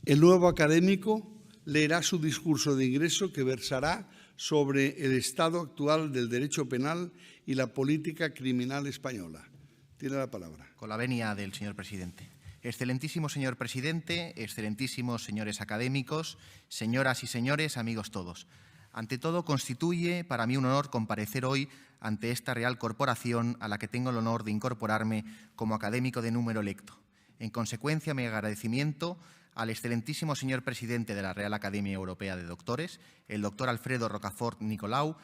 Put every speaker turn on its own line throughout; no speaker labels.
El nuevo académico leerá su discurso de ingreso que versará sobre el estado actual del derecho penal y la política criminal española. Tiene la palabra.
Con la venia del señor presidente. Excelentísimo señor presidente, excelentísimos señores académicos, señoras y señores, amigos todos. Ante todo, constituye para mí un honor comparecer hoy ante esta Real Corporación a la que tengo el honor de incorporarme como académico de número electo. En consecuencia, mi agradecimiento al excelentísimo señor presidente de la Real Academia Europea de Doctores, el doctor Alfredo Rocafort Nicolau,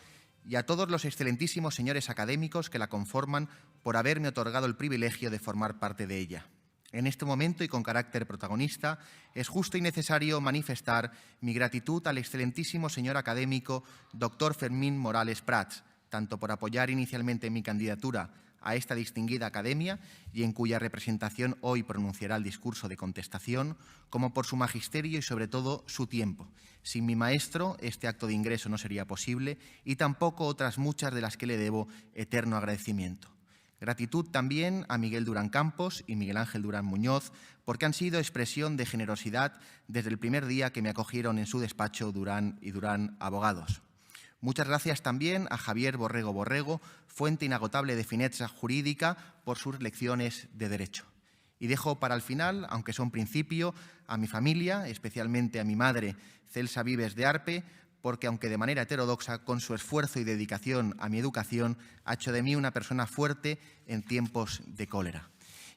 y a todos los excelentísimos señores académicos que la conforman por haberme otorgado el privilegio de formar parte de ella. En este momento y con carácter protagonista, es justo y necesario manifestar mi gratitud al excelentísimo señor académico doctor Fermín Morales Prats, tanto por apoyar inicialmente mi candidatura a esta distinguida academia y en cuya representación hoy pronunciará el discurso de contestación, como por su magisterio y sobre todo su tiempo. Sin mi maestro, este acto de ingreso no sería posible y tampoco otras muchas de las que le debo eterno agradecimiento. Gratitud también a Miguel Durán Campos y Miguel Ángel Durán Muñoz, porque han sido expresión de generosidad desde el primer día que me acogieron en su despacho Durán y Durán Abogados. Muchas gracias también a Javier Borrego Borrego, fuente inagotable de fineza jurídica, por sus lecciones de Derecho. Y dejo para el final, aunque son principio, a mi familia, especialmente a mi madre, Celsa Vives de Arpe, porque aunque de manera heterodoxa, con su esfuerzo y dedicación a mi educación, ha hecho de mí una persona fuerte en tiempos de cólera.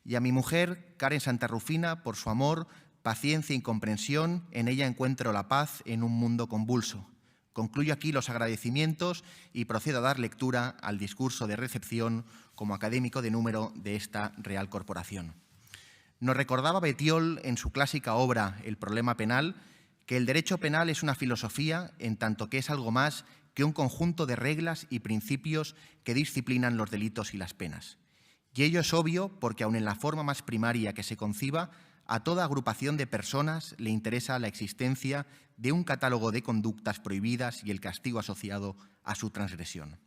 Y a mi mujer, Karen Santarrufina, por su amor, paciencia y comprensión, en ella encuentro la paz en un mundo convulso. Concluyo aquí los agradecimientos y procedo a dar lectura al discurso de recepción como académico de número de esta Real Corporación. Nos recordaba Bettiol en su clásica obra El problema penal que el derecho penal es una filosofía en tanto que es algo más que un conjunto de reglas y principios que disciplinan los delitos y las penas. Y ello es obvio porque aun en la forma más primaria que se conciba, a toda agrupación de personas le interesa la existencia de un catálogo de conductas prohibidas y el castigo asociado a su transgresión.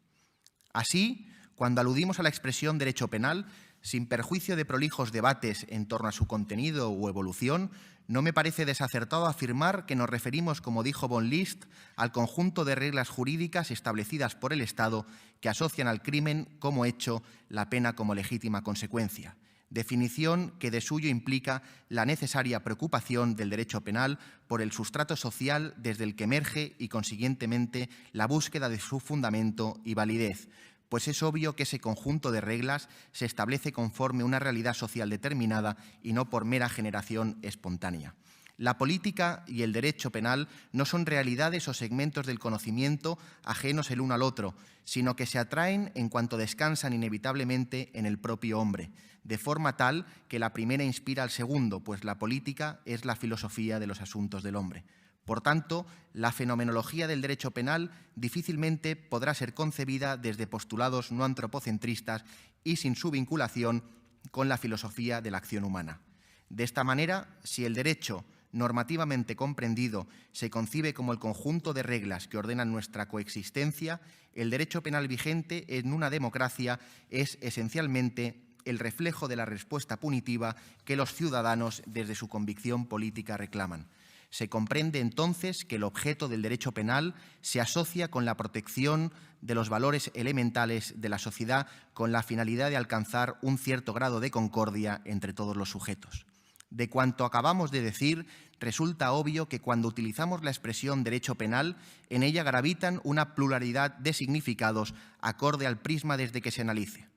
Así, cuando aludimos a la expresión derecho penal, sin perjuicio de prolijos debates en torno a su contenido o evolución, no me parece desacertado afirmar que nos referimos, como dijo von List, al conjunto de reglas jurídicas establecidas por el Estado que asocian al crimen como hecho, la pena como legítima consecuencia. Definición que de suyo implica la necesaria preocupación del derecho penal por el sustrato social desde el que emerge y, consiguientemente, la búsqueda de su fundamento y validez, pues es obvio que ese conjunto de reglas se establece conforme una realidad social determinada y no por mera generación espontánea. La política y el derecho penal no son realidades o segmentos del conocimiento ajenos el uno al otro, sino que se atraen en cuanto descansan inevitablemente en el propio hombre, de forma tal que la primera inspira al segundo, pues la política es la filosofía de los asuntos del hombre. Por tanto, la fenomenología del derecho penal difícilmente podrá ser concebida desde postulados no antropocentristas y sin su vinculación con la filosofía de la acción humana. De esta manera, si el derecho normativamente comprendido se concibe como el conjunto de reglas que ordenan nuestra coexistencia, el derecho penal vigente en una democracia es esencialmente el reflejo de la respuesta punitiva que los ciudadanos desde su convicción política reclaman. Se comprende entonces que el objeto del derecho penal se asocia con la protección de los valores elementales de la sociedad con la finalidad de alcanzar un cierto grado de concordia entre todos los sujetos. De cuanto acabamos de decir, resulta obvio que cuando utilizamos la expresión derecho penal, en ella gravitan una pluralidad de significados acorde al prisma desde que se analice.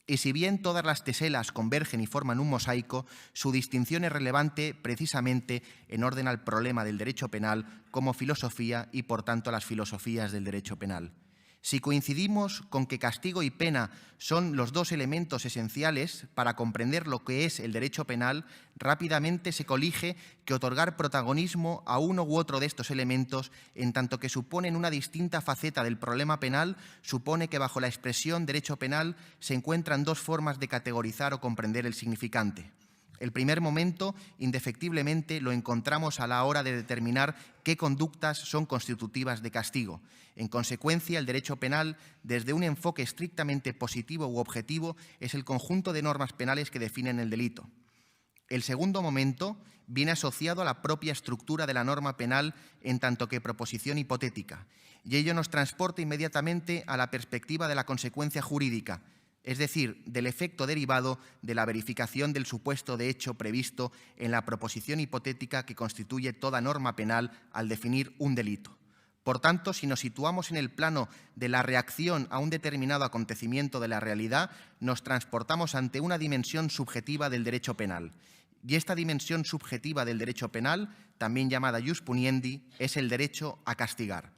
Y si bien todas las teselas convergen y forman un mosaico, su distinción es relevante precisamente en orden al problema del derecho penal como filosofía y, por tanto, a las filosofías del derecho penal. Si coincidimos con que castigo y pena son los dos elementos esenciales para comprender lo que es el derecho penal, rápidamente se colige que otorgar protagonismo a uno u otro de estos elementos, en tanto que suponen una distinta faceta del problema penal, supone que bajo la expresión derecho penal se encuentran dos formas de categorizar o comprender el significante. El primer momento, indefectiblemente, lo encontramos a la hora de determinar qué conductas son constitutivas de castigo. En consecuencia, el derecho penal, desde un enfoque estrictamente positivo u objetivo, es el conjunto de normas penales que definen el delito. El segundo momento viene asociado a la propia estructura de la norma penal en tanto que proposición hipotética, y ello nos transporta inmediatamente a la perspectiva de la consecuencia jurídica, es decir, del efecto derivado de la verificación del supuesto de hecho previsto en la proposición hipotética que constituye toda norma penal al definir un delito. Por tanto, si nos situamos en el plano de la reacción a un determinado acontecimiento de la realidad, nos transportamos ante una dimensión subjetiva del derecho penal. Y esta dimensión subjetiva del derecho penal, también llamada jus puniendi, es el derecho a castigar.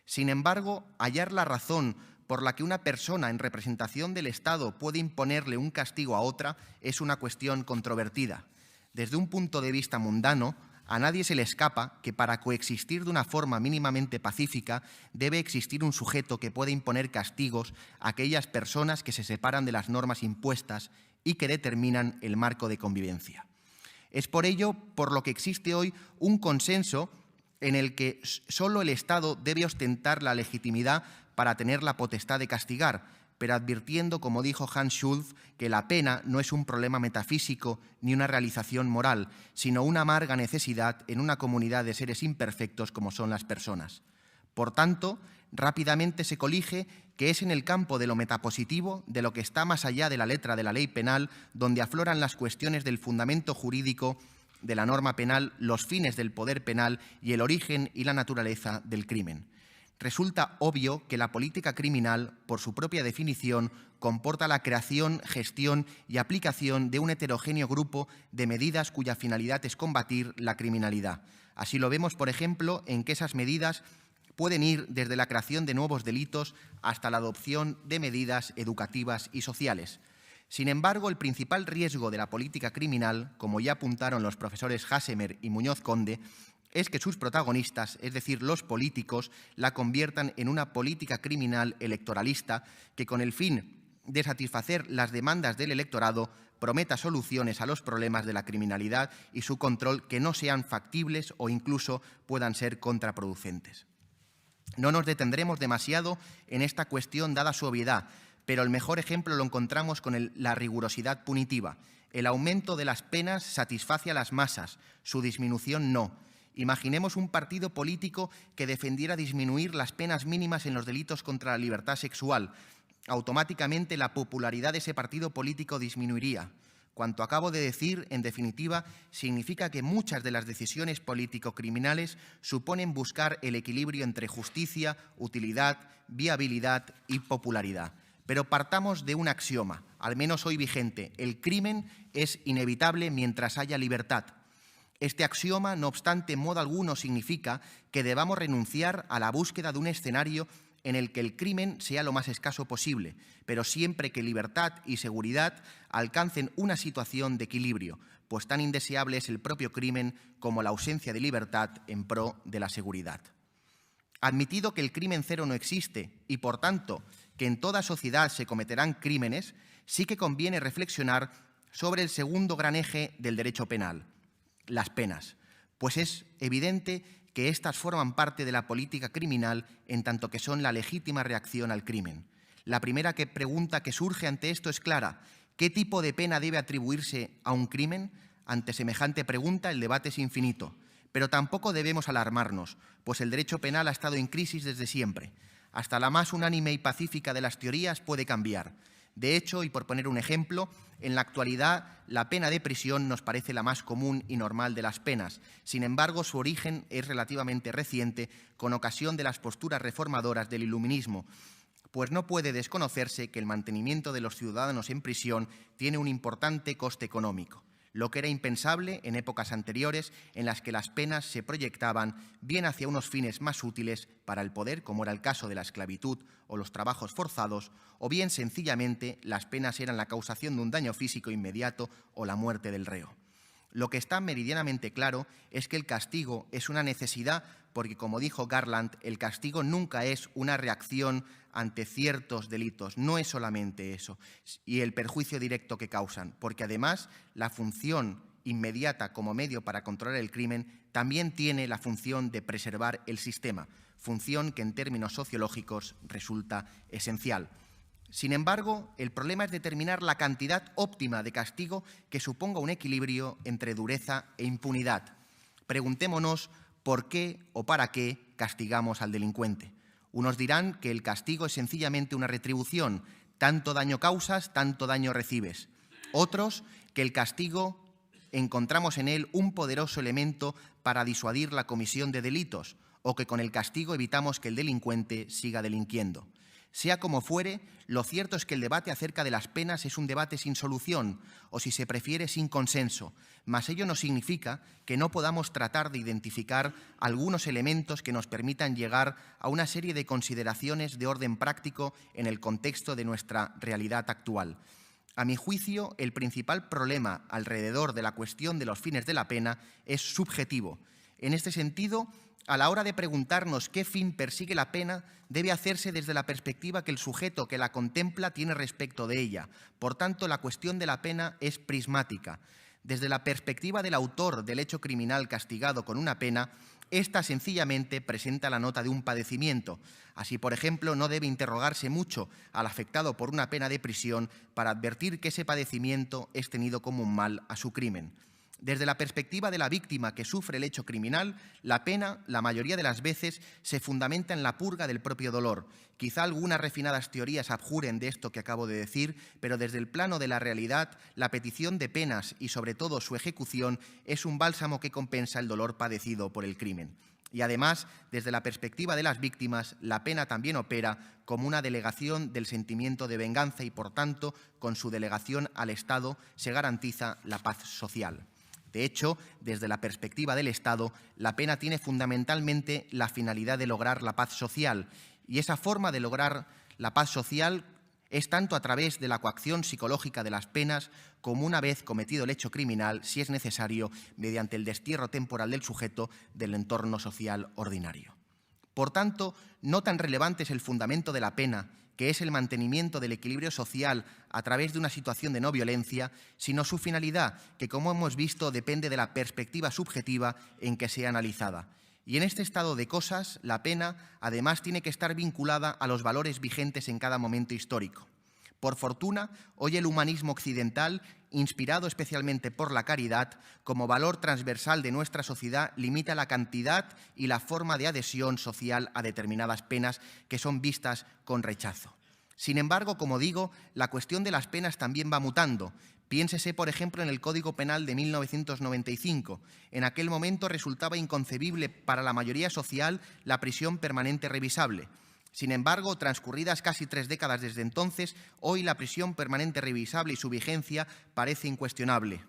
Sin embargo, hallar la razón por la que una persona en representación del Estado puede imponerle un castigo a otra es una cuestión controvertida. Desde un punto de vista mundano, a nadie se le escapa que para coexistir de una forma mínimamente pacífica debe existir un sujeto que pueda imponer castigos a aquellas personas que se separan de las normas impuestas y que determinan el marco de convivencia. Es por ello por lo que existe hoy un consenso en el que solo el Estado debe ostentar la legitimidad para tener la potestad de castigar, pero advirtiendo, como dijo Hans Schulz, que la pena no es un problema metafísico ni una realización moral, sino una amarga necesidad en una comunidad de seres imperfectos como son las personas. Por tanto, rápidamente se colige que es en el campo de lo metapositivo, de lo que está más allá de la letra de la ley penal, donde afloran las cuestiones del fundamento jurídico de la norma penal, los fines del poder penal y el origen y la naturaleza del crimen. Resulta obvio que la política criminal, por su propia definición, comporta la creación, gestión y aplicación de un heterogéneo grupo de medidas cuya finalidad es combatir la criminalidad. Así lo vemos, por ejemplo, en que esas medidas pueden ir desde la creación de nuevos delitos hasta la adopción de medidas educativas y sociales. Sin embargo, el principal riesgo de la política criminal, como ya apuntaron los profesores Hassemer y Muñoz Conde, es que sus protagonistas, es decir, los políticos, la conviertan en una política criminal electoralista que, con el fin de satisfacer las demandas del electorado, prometa soluciones a los problemas de la criminalidad y su control que no sean factibles o incluso puedan ser contraproducentes. No nos detendremos demasiado en esta cuestión dada su obviedad, pero el mejor ejemplo lo encontramos con la rigurosidad punitiva. El aumento de las penas satisface a las masas, su disminución no. Imaginemos un partido político que defendiera disminuir las penas mínimas en los delitos contra la libertad sexual. Automáticamente la popularidad de ese partido político disminuiría. Cuanto acabo de decir, en definitiva, significa que muchas de las decisiones político-criminales suponen buscar el equilibrio entre justicia, utilidad, viabilidad y popularidad. Pero partamos de un axioma, al menos hoy vigente: el crimen es inevitable mientras haya libertad. Este axioma, no obstante, en modo alguno significa que debamos renunciar a la búsqueda de un escenario en el que el crimen sea lo más escaso posible, pero siempre que libertad y seguridad alcancen una situación de equilibrio, pues tan indeseable es el propio crimen como la ausencia de libertad en pro de la seguridad. Admitido que el crimen cero no existe y, por tanto, que en toda sociedad se cometerán crímenes, sí que conviene reflexionar sobre el segundo gran eje del derecho penal: las penas, pues es evidente que éstas forman parte de la política criminal en tanto que son la legítima reacción al crimen. La primera pregunta que surge ante esto es clara: ¿qué tipo de pena debe atribuirse a un crimen? Ante semejante pregunta el debate es infinito, pero tampoco debemos alarmarnos, pues el derecho penal ha estado en crisis desde siempre. Hasta la más unánime y pacífica de las teorías puede cambiar. De hecho, y por poner un ejemplo, en la actualidad la pena de prisión nos parece la más común y normal de las penas. Sin embargo, su origen es relativamente reciente, con ocasión de las posturas reformadoras del iluminismo, pues no puede desconocerse que el mantenimiento de los ciudadanos en prisión tiene un importante coste económico, lo que era impensable en épocas anteriores en las que las penas se proyectaban bien hacia unos fines más útiles para el poder, como era el caso de la esclavitud o los trabajos forzados, o bien sencillamente las penas eran la causación de un daño físico inmediato o la muerte del reo. Lo que está meridianamente claro es que el castigo es una necesidad porque, como dijo Garland, el castigo nunca es una reacción ante ciertos delitos, no es solamente eso, y el perjuicio directo que causan, porque además la función inmediata como medio para controlar el crimen también tiene la función de preservar el sistema, función que en términos sociológicos resulta esencial. Sin embargo, el problema es determinar la cantidad óptima de castigo que suponga un equilibrio entre dureza e impunidad. Preguntémonos por qué o para qué castigamos al delincuente. Unos dirán que el castigo es sencillamente una retribución. Tanto daño causas, tanto daño recibes. Otros, que el castigo encontramos en él un poderoso elemento para disuadir la comisión de delitos o que con el castigo evitamos que el delincuente siga delinquiendo. Sea como fuere, lo cierto es que el debate acerca de las penas es un debate sin solución o, si se prefiere, sin consenso, mas ello no significa que no podamos tratar de identificar algunos elementos que nos permitan llegar a una serie de consideraciones de orden práctico en el contexto de nuestra realidad actual. A mi juicio, el principal problema alrededor de la cuestión de los fines de la pena es subjetivo. En este sentido, a la hora de preguntarnos qué fin persigue la pena, debe hacerse desde la perspectiva que el sujeto que la contempla tiene respecto de ella. Por tanto, la cuestión de la pena es prismática. Desde la perspectiva del autor del hecho criminal castigado con una pena, ésta sencillamente presenta la nota de un padecimiento. Así, por ejemplo, no debe interrogarse mucho al afectado por una pena de prisión para advertir que ese padecimiento es tenido como un mal a su crimen. Desde la perspectiva de la víctima que sufre el hecho criminal, la pena, la mayoría de las veces, se fundamenta en la purga del propio dolor. Quizá algunas refinadas teorías abjuren de esto que acabo de decir, pero desde el plano de la realidad, la petición de penas y, sobre todo, su ejecución es un bálsamo que compensa el dolor padecido por el crimen. Y además, desde la perspectiva de las víctimas, la pena también opera como una delegación del sentimiento de venganza y, por tanto, con su delegación al Estado se garantiza la paz social. De hecho, desde la perspectiva del Estado, la pena tiene fundamentalmente la finalidad de lograr la paz social, y esa forma de lograr la paz social es tanto a través de la coacción psicológica de las penas como, una vez cometido el hecho criminal, si es necesario, mediante el destierro temporal del sujeto del entorno social ordinario. Por tanto, no tan relevante es el fundamento de la pena, que es el mantenimiento del equilibrio social a través de una situación de no violencia, sino su finalidad, que, como hemos visto, depende de la perspectiva subjetiva en que sea analizada. Y en este estado de cosas, la pena, además, tiene que estar vinculada a los valores vigentes en cada momento histórico. Por fortuna, hoy el humanismo occidental, inspirado especialmente por la caridad, como valor transversal de nuestra sociedad, limita la cantidad y la forma de adhesión social a determinadas penas que son vistas con rechazo. Sin embargo, como digo, la cuestión de las penas también va mutando. Piénsese, por ejemplo, en el Código Penal de 1995. En aquel momento resultaba inconcebible para la mayoría social la prisión permanente revisable. Sin embargo, transcurridas casi 3 décadas desde entonces, hoy la prisión permanente revisable y su vigencia parece incuestionable.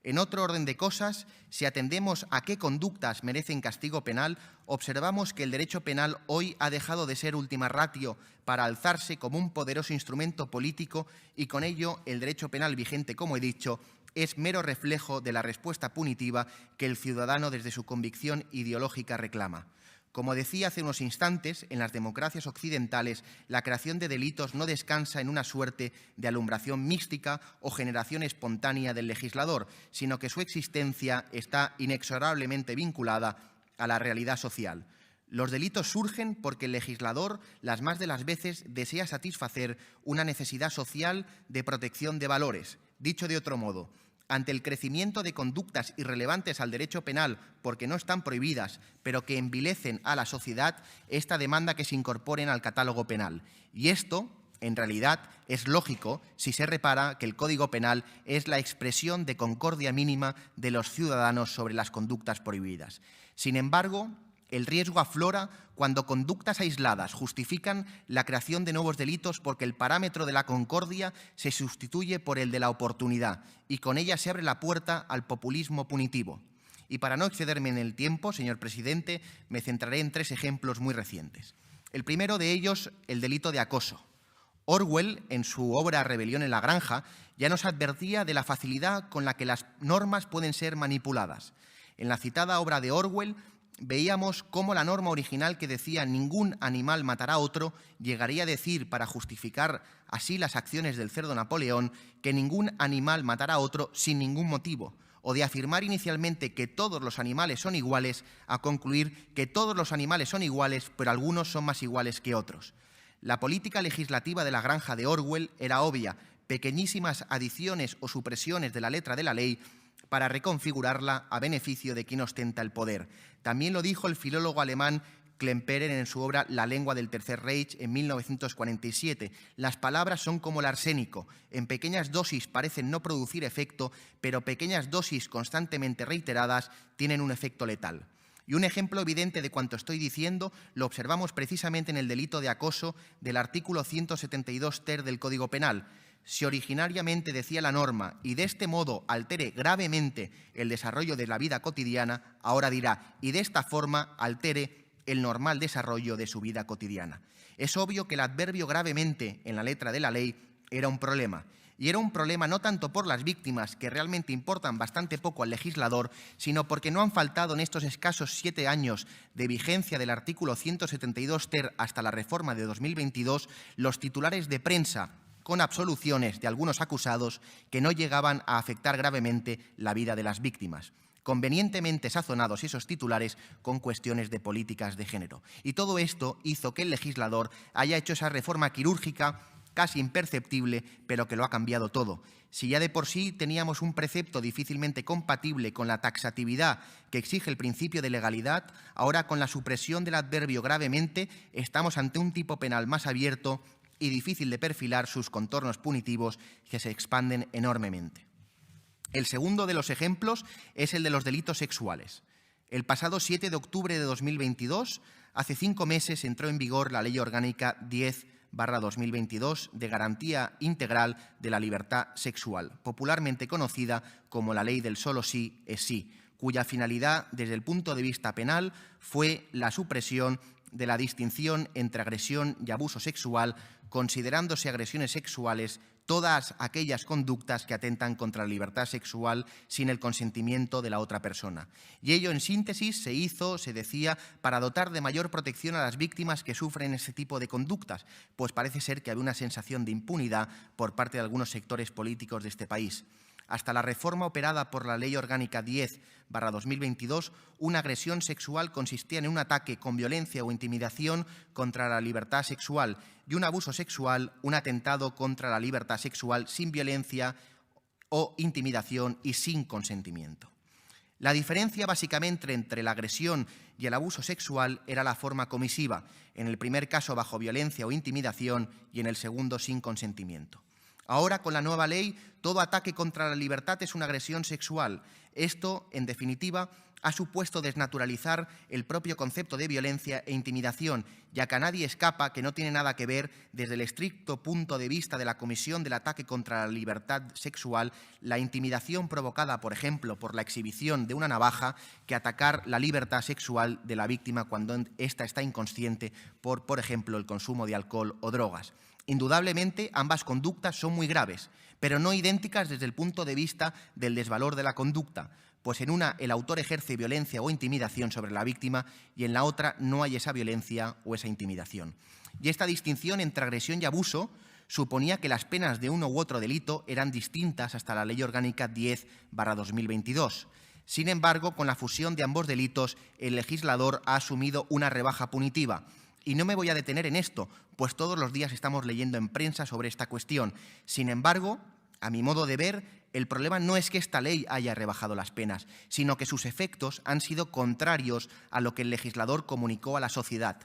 En otro orden de cosas, si atendemos a qué conductas merecen castigo penal, observamos que el derecho penal hoy ha dejado de ser última ratio para alzarse como un poderoso instrumento político y con ello el derecho penal vigente, como he dicho, es mero reflejo de la respuesta punitiva que el ciudadano desde su convicción ideológica reclama. Como decía hace unos instantes, en las democracias occidentales la creación de delitos no descansa en una suerte de alumbración mística o generación espontánea del legislador, sino que su existencia está inexorablemente vinculada a la realidad social. Los delitos surgen porque el legislador, las más de las veces, desea satisfacer una necesidad social de protección de valores. Dicho de otro modo, ante el crecimiento de conductas irrelevantes al derecho penal porque no están prohibidas, pero que envilecen a la sociedad, esta demanda que se incorporen al catálogo penal. Y esto, en realidad, es lógico si se repara que el Código Penal es la expresión de concordia mínima de los ciudadanos sobre las conductas prohibidas. Sin embargo, el riesgo aflora cuando conductas aisladas justifican la creación de nuevos delitos porque el parámetro de la concordia se sustituye por el de la oportunidad y con ella se abre la puerta al populismo punitivo. Y para no excederme en el tiempo, señor presidente, me centraré en 3 ejemplos muy recientes. El primero de ellos, el delito de acoso. Orwell, en su obra Rebelión en la granja, ya nos advertía de la facilidad con la que las normas pueden ser manipuladas. En la citada obra de Orwell, veíamos cómo la norma original que decía «ningún animal matará a otro» llegaría a decir, para justificar así las acciones del cerdo Napoleón, que ningún animal matará a otro sin ningún motivo, o de afirmar inicialmente que todos los animales son iguales a concluir que todos los animales son iguales, pero algunos son más iguales que otros. La política legislativa de la granja de Orwell era obvia: pequeñísimas adiciones o supresiones de la letra de la ley para reconfigurarla a beneficio de quien ostenta el poder. También lo dijo el filólogo alemán Klemperer en su obra La lengua del Tercer Reich en 1947. Las palabras son como el arsénico. En pequeñas dosis parecen no producir efecto, pero pequeñas dosis constantemente reiteradas tienen un efecto letal. Y un ejemplo evidente de cuanto estoy diciendo lo observamos precisamente en el delito de acoso del artículo 172 ter del Código Penal. Si originariamente decía la norma y de este modo altere gravemente el desarrollo de la vida cotidiana, ahora dirá y de esta forma altere el normal desarrollo de su vida cotidiana. Es obvio que el adverbio gravemente en la letra de la ley era un problema. Y era un problema no tanto por las víctimas, que realmente importan bastante poco al legislador, sino porque no han faltado en estos escasos 7 años de vigencia del artículo 172 ter hasta la reforma de 2022 los titulares de prensa con absoluciones de algunos acusados que no llegaban a afectar gravemente la vida de las víctimas, convenientemente sazonados esos titulares con cuestiones de políticas de género. Y todo esto hizo que el legislador haya hecho esa reforma quirúrgica casi imperceptible, pero que lo ha cambiado todo. Si ya de por sí teníamos un precepto difícilmente compatible con la taxatividad que exige el principio de legalidad, ahora con la supresión del adverbio gravemente estamos ante un tipo penal más abierto y difícil de perfilar sus contornos punitivos que se expanden enormemente. El segundo de los ejemplos es el de los delitos sexuales. El pasado 7 de octubre de 2022, hace 5 meses, entró en vigor la Ley Orgánica 10/2022 de Garantía Integral de la Libertad Sexual, popularmente conocida como la Ley del solo sí es sí, cuya finalidad, desde el punto de vista penal, fue la supresión de la distinción entre agresión y abuso sexual, considerándose agresiones sexuales todas aquellas conductas que atentan contra la libertad sexual sin el consentimiento de la otra persona. Y ello, en síntesis, se decía, para dotar de mayor protección a las víctimas que sufren ese tipo de conductas, pues parece ser que había una sensación de impunidad por parte de algunos sectores políticos de este país. Hasta la reforma operada por la Ley Orgánica 10/2022, una agresión sexual consistía en un ataque con violencia o intimidación contra la libertad sexual y un abuso sexual, un atentado contra la libertad sexual sin violencia o intimidación y sin consentimiento. La diferencia básicamente entre la agresión y el abuso sexual era la forma comisiva, en el primer caso bajo violencia o intimidación y en el segundo sin consentimiento. Ahora, con la nueva ley, todo ataque contra la libertad es una agresión sexual. Esto, en definitiva, ha supuesto desnaturalizar el propio concepto de violencia e intimidación, ya que a nadie escapa que no tiene nada que ver, desde el estricto punto de vista de la comisión del ataque contra la libertad sexual, la intimidación provocada, por ejemplo, por la exhibición de una navaja, que atacar la libertad sexual de la víctima cuando ésta está inconsciente por ejemplo, el consumo de alcohol o drogas. Indudablemente, ambas conductas son muy graves, pero no idénticas desde el punto de vista del desvalor de la conducta, pues en una el autor ejerce violencia o intimidación sobre la víctima y en la otra no hay esa violencia o esa intimidación. Y esta distinción entre agresión y abuso suponía que las penas de uno u otro delito eran distintas hasta la Ley Orgánica 10/2022. Sin embargo, con la fusión de ambos delitos, el legislador ha asumido una rebaja punitiva. Y no me voy a detener en esto, pues todos los días estamos leyendo en prensa sobre esta cuestión. Sin embargo, a mi modo de ver, el problema no es que esta ley haya rebajado las penas, sino que sus efectos han sido contrarios a lo que el legislador comunicó a la sociedad.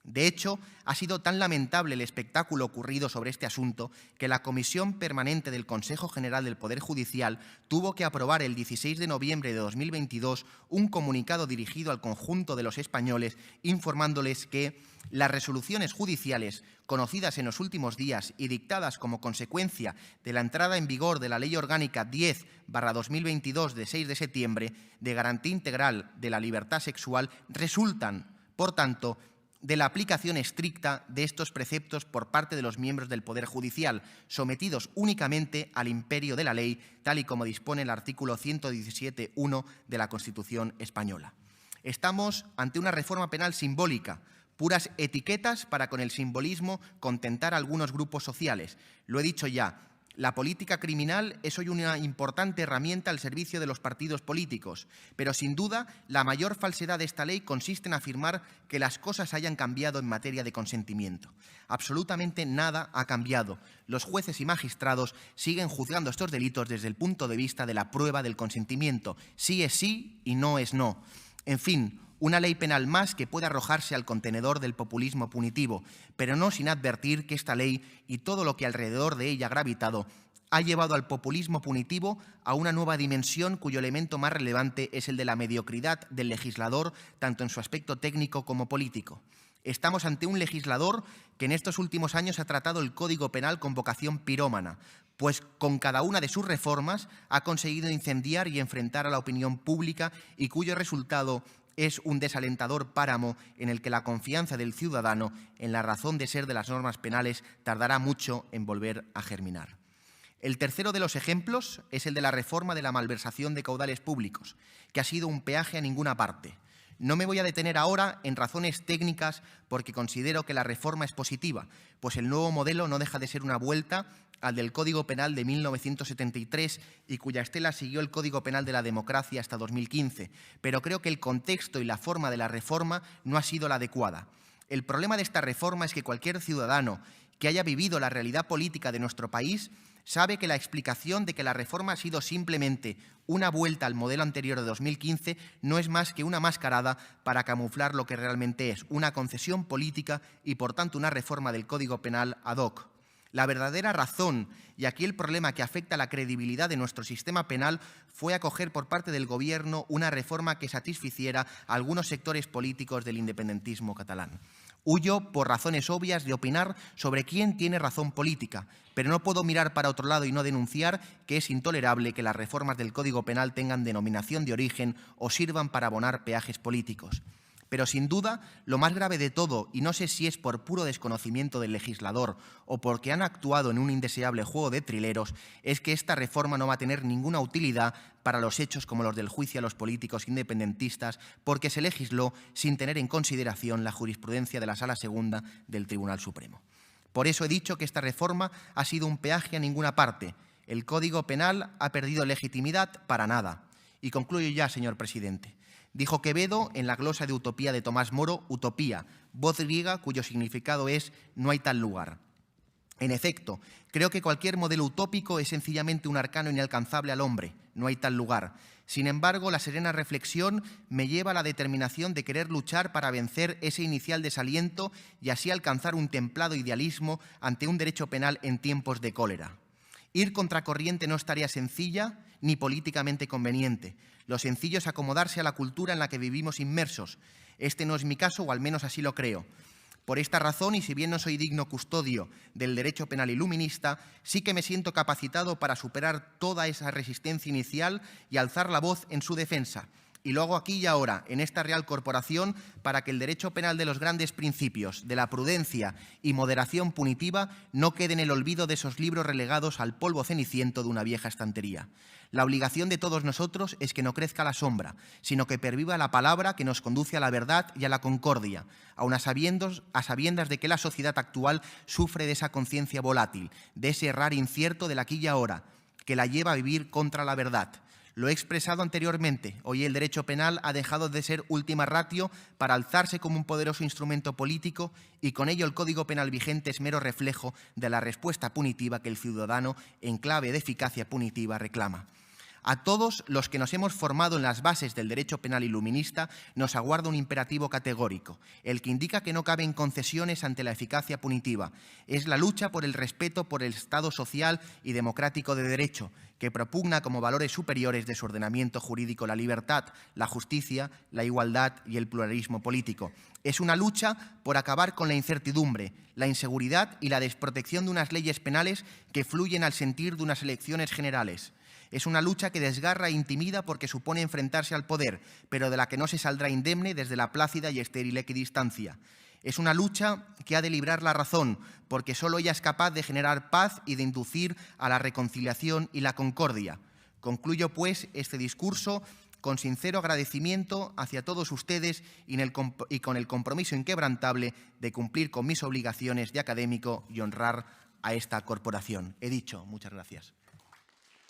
De hecho, ha sido tan lamentable el espectáculo ocurrido sobre este asunto que la Comisión Permanente del Consejo General del Poder Judicial tuvo que aprobar el 16 de noviembre de 2022 un comunicado dirigido al conjunto de los españoles informándoles que las resoluciones judiciales conocidas en los últimos días y dictadas como consecuencia de la entrada en vigor de la Ley Orgánica 10/2022 de 6 de septiembre de Garantía Integral de la Libertad Sexual resultan, por tanto, de la aplicación estricta de estos preceptos por parte de los miembros del Poder Judicial, sometidos únicamente al imperio de la ley, tal y como dispone el artículo 117.1 de la Constitución española. Estamos ante una reforma penal simbólica, puras etiquetas para con el simbolismo contentar a algunos grupos sociales. Lo he dicho ya, La política criminal es hoy una importante herramienta al servicio de los partidos políticos, pero sin duda la mayor falsedad de esta ley consiste en afirmar que las cosas hayan cambiado en materia de consentimiento. Absolutamente nada ha cambiado. Los jueces y magistrados siguen juzgando estos delitos desde el punto de vista de la prueba del consentimiento. Sí es sí y no es no. En fin, una ley penal más que puede arrojarse al contenedor del populismo punitivo, pero no sin advertir que esta ley y todo lo que alrededor de ella ha gravitado ha llevado al populismo punitivo a una nueva dimensión cuyo elemento más relevante es el de la mediocridad del legislador, tanto en su aspecto técnico como político. Estamos ante un legislador que en estos últimos años ha tratado el Código Penal con vocación pirómana, pues con cada una de sus reformas ha conseguido incendiar y enfrentar a la opinión pública y cuyo resultado es un desalentador páramo en el que la confianza del ciudadano en la razón de ser de las normas penales tardará mucho en volver a germinar. El tercero de los ejemplos es el de la reforma de la malversación de caudales públicos, que ha sido un peaje a ninguna parte. No me voy a detener ahora en razones técnicas porque considero que la reforma es positiva, pues el nuevo modelo no deja de ser una vuelta al del Código Penal de 1973 y cuya estela siguió el Código Penal de la Democracia hasta 2015, pero creo que el contexto y la forma de la reforma no ha sido la adecuada. El problema de esta reforma es que cualquier ciudadano que haya vivido la realidad política de nuestro país sabe que la explicación de que la reforma ha sido simplemente una vuelta al modelo anterior de 2015 no es más que una mascarada para camuflar lo que realmente es, una concesión política y, por tanto, una reforma del Código Penal ad hoc. La verdadera razón, y aquí el problema que afecta a la credibilidad de nuestro sistema penal, fue acoger por parte del Gobierno una reforma que satisficiera a algunos sectores políticos del independentismo catalán. Huyo, por razones obvias, de opinar sobre quién tiene razón política, pero no puedo mirar para otro lado y no denunciar que es intolerable que las reformas del Código Penal tengan denominación de origen o sirvan para abonar peajes políticos. Pero sin duda, lo más grave de todo, y no sé si es por puro desconocimiento del legislador o porque han actuado en un indeseable juego de trileros, es que esta reforma no va a tener ninguna utilidad para los hechos como los del juicio a los políticos independentistas, porque se legisló sin tener en consideración la jurisprudencia de la Sala Segunda del Tribunal Supremo. Por eso he dicho que esta reforma ha sido un peaje a ninguna parte. El Código Penal ha perdido legitimidad para nada. Y concluyo ya, señor presidente. Dijo Quevedo en la glosa de Utopía de Tomás Moro, utopía, voz griega cuyo significado es no hay tal lugar. En efecto, creo que cualquier modelo utópico es sencillamente un arcano inalcanzable al hombre, no hay tal lugar. Sin embargo, la serena reflexión me lleva a la determinación de querer luchar para vencer ese inicial desaliento y así alcanzar un templado idealismo ante un derecho penal en tiempos de cólera. Ir contracorriente no es tarea sencilla ni políticamente conveniente. Lo sencillo es acomodarse a la cultura en la que vivimos inmersos. Este no es mi caso, o al menos así lo creo. Por esta razón, y si bien no soy digno custodio del derecho penal iluminista, sí que me siento capacitado para superar toda esa resistencia inicial y alzar la voz en su defensa. Y lo hago aquí y ahora, en esta Real Corporación, para que el derecho penal de los grandes principios, de la prudencia y moderación punitiva, no quede en el olvido de esos libros relegados al polvo ceniciento de una vieja estantería. La obligación de todos nosotros es que no crezca la sombra, sino que perviva la palabra que nos conduce a la verdad y a la concordia, aun a sabiendas de que la sociedad actual sufre de esa conciencia volátil, de ese errar incierto del aquí y ahora, que la lleva a vivir contra la verdad. Lo he expresado anteriormente, hoy el derecho penal ha dejado de ser última ratio para alzarse como un poderoso instrumento político y con ello el Código Penal vigente es mero reflejo de la respuesta punitiva que el ciudadano en clave de eficacia punitiva reclama. A todos los que nos hemos formado en las bases del derecho penal iluminista nos aguarda un imperativo categórico, el que indica que no caben concesiones ante la eficacia punitiva. Es la lucha por el respeto por el Estado social y democrático de derecho, que propugna como valores superiores de su ordenamiento jurídico la libertad, la justicia, la igualdad y el pluralismo político. Es una lucha por acabar con la incertidumbre, la inseguridad y la desprotección de unas leyes penales que fluyen al sentir de unas elecciones generales. Es una lucha que desgarra e intimida porque supone enfrentarse al poder, pero de la que no se saldrá indemne desde la plácida y estéril equidistancia. Es una lucha que ha de librar la razón, porque solo ella es capaz de generar paz y de inducir a la reconciliación y la concordia. Concluyo, pues, este discurso con sincero agradecimiento hacia todos ustedes y con el compromiso inquebrantable de cumplir con mis obligaciones de académico y honrar a esta corporación. He dicho. Muchas gracias.